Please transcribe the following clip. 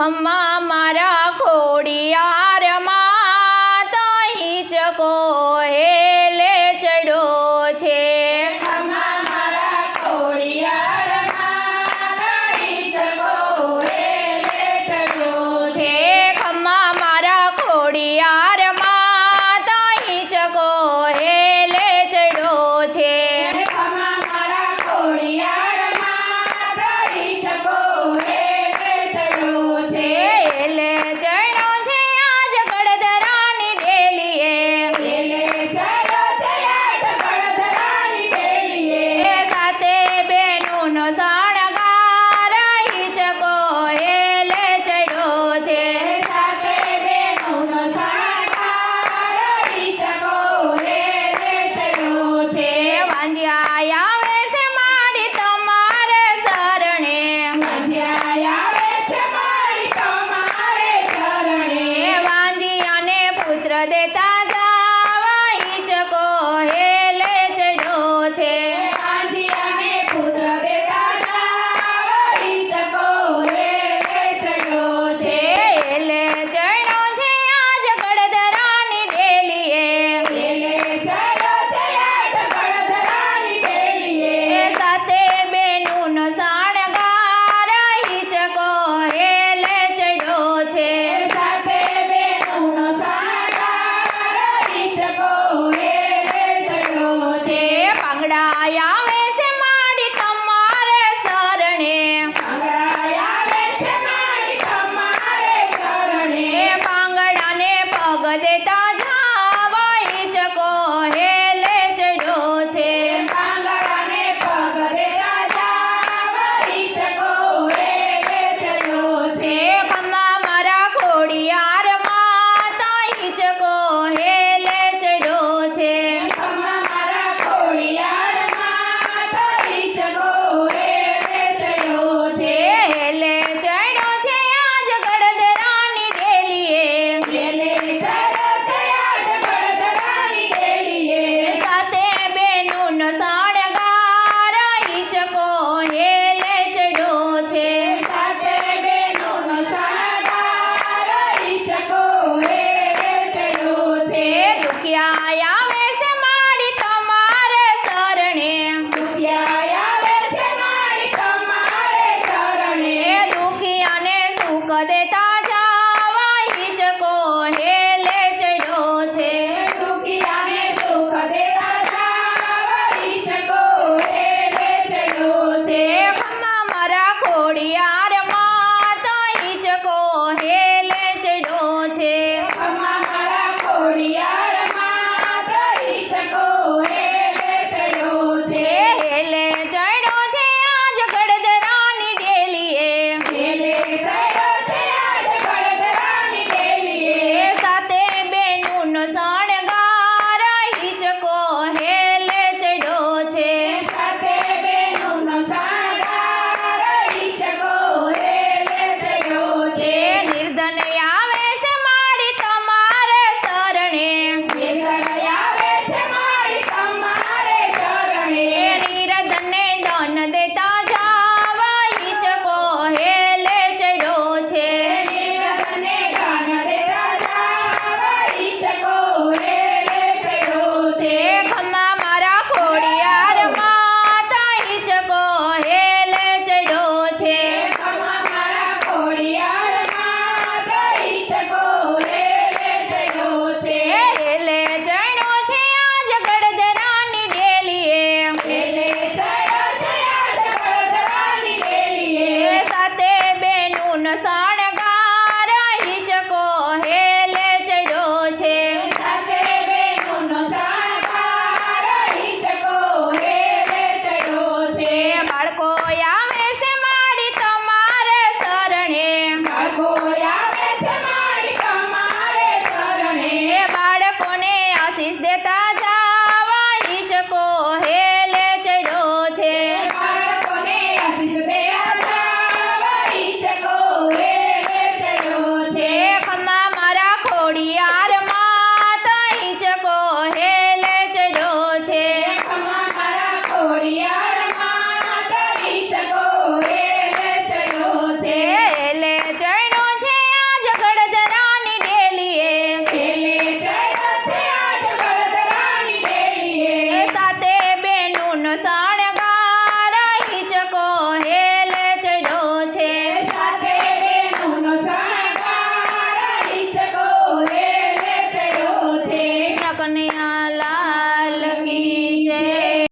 ખમ્મા મારા ખોડિયારમાં તો હિંચકો હેલે ચડ્યો છે ખમ્મા મારા ખોડિયારમાં તો હિંચકો હેલે ચડ્યો છે ખમ્મા મારા ખોડિયારમાં તો હિંચકો હેલે ચડ્યો છે ખમ્મા મારા ખોડિયારમાં તો હિંચકો હેલે ચડ્યો છે હેલે ચડ્યો છે આજ ગળધરાની ડેલીએ હેલે ચડ્યો છે આજ ગળધરાની ડેલીએ સાથે બેનુંનો શણગાર હિંચકો હેલે ચડ્યો છે સાથે બેનુંનો શણગાર હિંચકો હેલે ચડ્યો છે વાંજ્યા આવે છે મારી તમારે શરણે સંધ્યા આવે છે મારી તમારે શરણે વાંજી અને પુત્ર દેતા જાવા હિંચકો હેલે ચડ્યો છે વાંજી અને પુત્ર દેતા જાવ હિંચકો હેલે ચડ્યો છે હેલે ચડ્યો છે આજ ગળધરાની ડેલીએ હેલે ચડ્યો છે આજ ગળધરાની ડેલીએ સાથે બેનુંનો શણગાર હિંચકો હેલે ચડ્યો છે સાથે બેનુંનો શણગાર હિંચકો હેલે ચડ્યો છે પાંગડા આવે